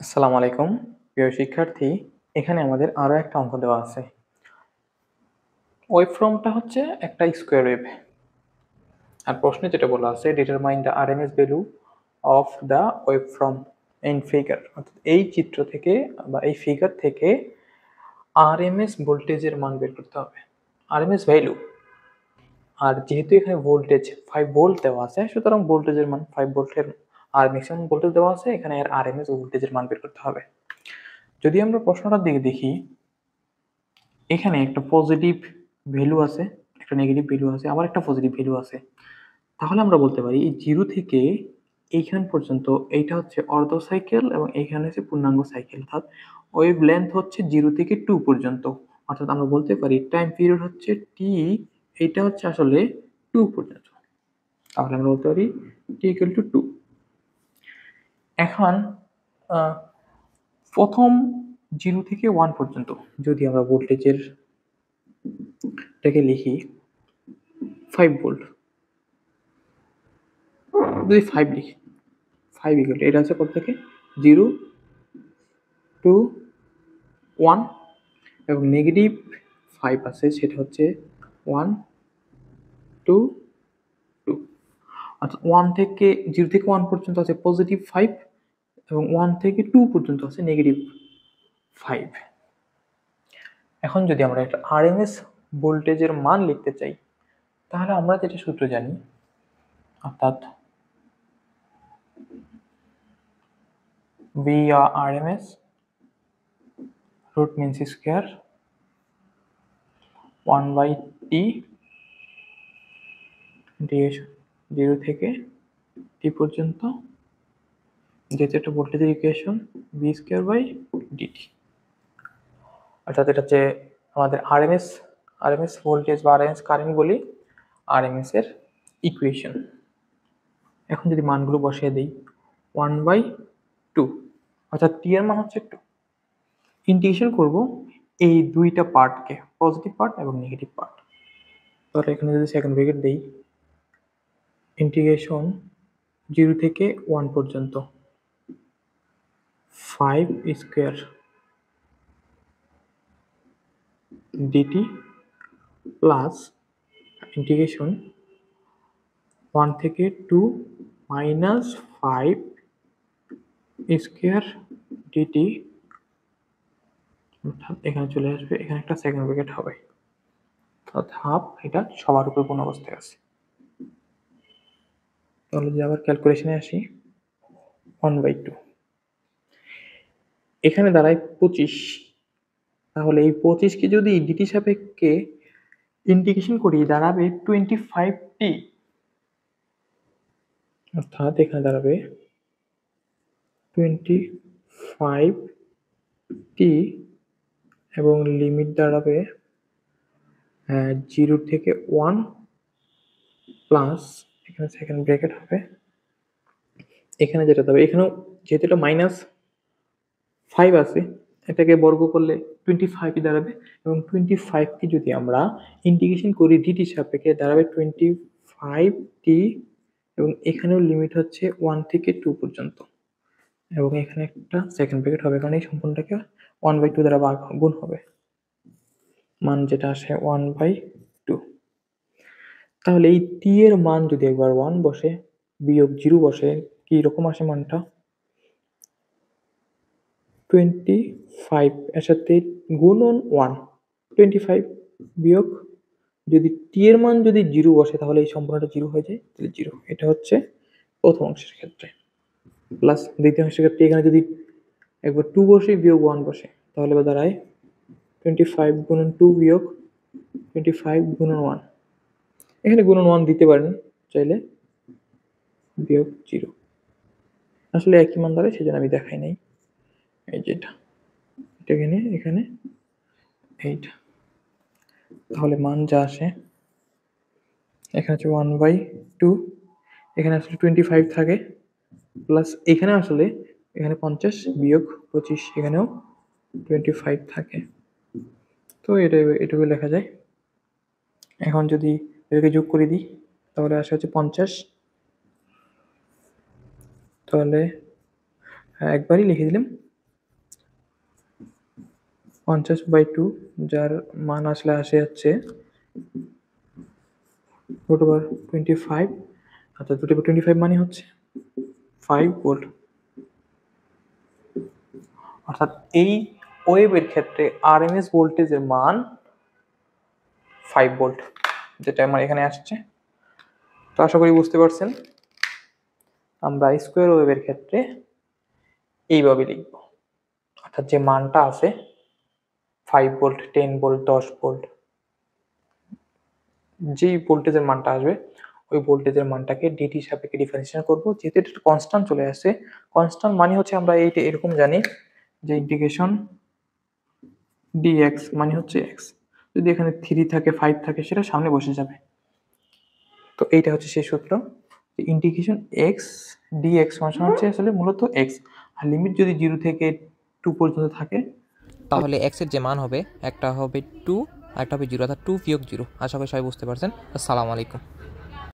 আসসালামু আলাইকুম প্রিয় শিক্ষার্থী। এখানে আমাদের আরো একটা অঙ্ক দেওয়া আছে। ওয়েভ ফর্মটা হচ্ছে একটা স্কোয়ার ওয়েভ। আর প্রশ্নে যেটা বলা আছে determine the RMS value of the wave form in figure, অর্থাৎ এই চিত্র থেকে বা এই ফিগার থেকে আরএমএস ভোল্টেজের মান বের করতে হবে, আরএমএস ভ্যালু। আর যেহেতু এখানে ভোল্টেজ 5 ভোল্ট দেওয়া আছে, সুতরাং ভোল্টেজের মান 5 ভোল্টের আর ম্যাক্সিমাম ভোল্টেজ দেওয়া আছে, এখানে এর আরএমএস ভোল্টেজের মান বের করতে হবে। যদি আমরা প্রশ্নটার দিকে দেখি, এখানে একটা পজিটিভ ভ্যালু আছে, একটা নেগেটিভ ভ্যালু আছে, আবার একটা পজিটিভ ভ্যালু আছে। তাহলে আমরা বলতে পারি এই জিরো থেকে এইখান পর্যন্ত এইটা হচ্ছে অর্ধ সাইকেল এবং এইখানে হচ্ছে পূর্ণাঙ্গ সাইকেল, অর্থাৎ ওয়েভ লেন্থ হচ্ছে 0 থেকে 2 পর্যন্ত। অর্থাৎ আমরা বলতে পারি টাইম পিরিয়ড হচ্ছে টি, এইটা হচ্ছে আসলে 2 পর্যন্ত। তাহলে আমরা বলতে পারি টি ইকুয়াল টু 2। এখন প্রথম 0 থেকে 1 পর্যন্ত যদি আমরা ভোল্টেজের এটাকে লিখি 5 ভোল্ট, যদি 5 লিখি, 5 ইকুয়াল এটা হচ্ছে কত থেকে 0 টু 1, এবং নেগেটিভ 5 আছে, সেটা হচ্ছে 1 টু 2। অর্থাৎ 1 থেকে 0 থেকে 1 পর্যন্ত আছে পজিটিভ 5 এবং 1 থেকে 2 পর্যন্ত আছে নেগেটিভ 5। এখন যদি আমরা একটা আরএমএস ভোল্টেজের মান লিখতে চাই, তাহলে আমরা যেটা সূত্র জানি, অর্থাৎ VRMS root means square 1 by T integration 0 থেকে T পর্যন্ত, যেহেতু একটা ভোল্টেজের equation V square by dt. অর্থাৎ এটা হচ্ছে আমাদের আরএমএস ভোল্টেজ বা আরএমএস কারেন্ট বলি, আরএমএস এর ইকুয়েশন। এখন যদি মানগুলো বসিয়ে দিই 1 বাই 2, অর্থাৎ টি এর মান হচ্ছে 2। ইন্টিগ্রেশন করব এই দুইটা পার্টকে, পজিটিভ পার্ট এবং নেগেটিভ পার্ট। তাহলে এখানে যদি সেকেন্ড ব্র্যাকেট দেই, ইন্টিগ্রেশন 0 থেকে 1 পর্যন্ত 5 স্কোয়ার ডিটি প্লাস ইন্টিগ্রেশন 1 থেকে 2 মাইনাস 5 স্কোয়ার ডিটি, অর্থাৎ এখানে চলে আসবে, এখানে একটা সেকেন্ড ব্র্যাকেট হবে, অর্থাৎ হাফ, এটা সবার উপর কোন অবস্থায় আছে। তাহলে যদি আবার ক্যালকুলেশনে আসি 1 বাই 2, এখানে দাঁড়ায় 25। তাহলে এই 25কে যদি ডিটি সাপেক্ষে ইন্টিগ্রেশন করি দাঁড়াবে 25t, অর্থাৎ এখানে দাঁড়াবে 25t এবং লিমিট দাঁড়াবে 0 থেকে 1 প্লাস এখানে সেকেন্ড ব্র্যাকেট হবে, এখানে যেটা দাঁড়াবে, এখানেও যেহেতু এটা মাইনাস 5 আছে, এটাকে বর্গ করলে 25 দাঁড়াবে, এবং 25কে যদি আমরা ইন্টিগ্রেশন করি ডিটি সাপেক্ষে দাঁড়াবে 25t, এবং এখানেও লিমিট হচ্ছে 1 থেকে 2 পর্যন্ত, এবং এখানে একটা সেকেন্ড ব্র্যাকেট হবে, কারণ এই সম্পূর্ণটাকে 1 বাই 2 দ্বারা গুণ হবে, মান যেটা আসে 1 বাই 2। তাহলে এই t এর মান যদি একবার 1 বসে বিয়োগ 0 বসে, কি রকম আসে মানটা 25 এর সাথে গুণন 1, 25 বিয়োগ, যদি t এর মান যদি 0 বসে তাহলে এই সম্পূর্ণটা 0 হয়ে যায়, তাহলে 0। এটা হচ্ছে প্রথম অংশের ক্ষেত্রে। প্লাস দ্বিতীয় অংশের ক্ষেত্রে এখানে যদি একবার 2 বসে বিয়োগ 1 বসে, তাহলে দাঁড়ায় 25 গুণন 2 বিয়োগ 25 গুণন 1। এখানে গুণন 1 দিতে পারেন চাইলে, বিয়োগ 0। আসলে একই মান দাঁড়ায়, সেজন্য আমি দেখাই নাই। এই যেটা, এটা এখানে এইটা, তাহলে মান যা আসে এখানে হচ্ছে 1 বাই 2, এখানে আসলে 25 থাকে, প্লাস এখানে আসলে এখানে 50 বিয়োগ 25, এখানেও 25 থাকে। তো এটুকু লেখা যায়। এখন যদি এটাকে যোগ করে দিই, তাহলে আসে হচ্ছে 50। তাহলে একবারই লিখে দিলাম 50/2, যার মান আসলে আসে √25। আচ্ছা, √25 মানে হচ্ছে 5 ভোল্ট। অর্থাৎ এই ওয়েভের ক্ষেত্রে আরএমএস ভোল্টেজের মান 5 ভোল্ট, যেটা আমার এখানে আসছে। তো আশা করি বুঝতে পারছেন। আমরা স্কোয়ার ওয়েভের ক্ষেত্রে এইভাবে লিখব, অর্থাৎ যে মানটা আছে 5 ভোল্ট, 10 ভোল্ট, 10 ভোল্ট, যেই ভোল্টেজের মানটা আসবে ওই ভোল্টেজের মানটাকে ডিটি সাপেক্ষে ডিফারেন্সিয়েশন করব। যেহেতু এটা কনস্ট্যান্ট চলে আসছে, কনস্ট্যান্ট মানে হচ্ছে আমরা এইটা এরকম জানি যে ইন্টিগ্রেশন ডিএক্স মানে হচ্ছে এক্স। যদি এখানে 3 থাকে 5 থাকে সেটা সামনে বসে যাবে। তো এইটা হচ্ছে সেই সূত্র, ইন্টিগ্রেশন এক্স ডিএক্স মানে হচ্ছে আসলে মূলত এক্স। আর লিমিট যদি 0 থেকে 2 পর্যন্ত থাকে তাহলে এক্স এর যে মান হবে, একটা হবে 2 আর একটা হবে 0, অর্থাৎ 2 - 0। আশা করি সবাই বুঝতে পারছেন। আসসালামু আলাইকুম।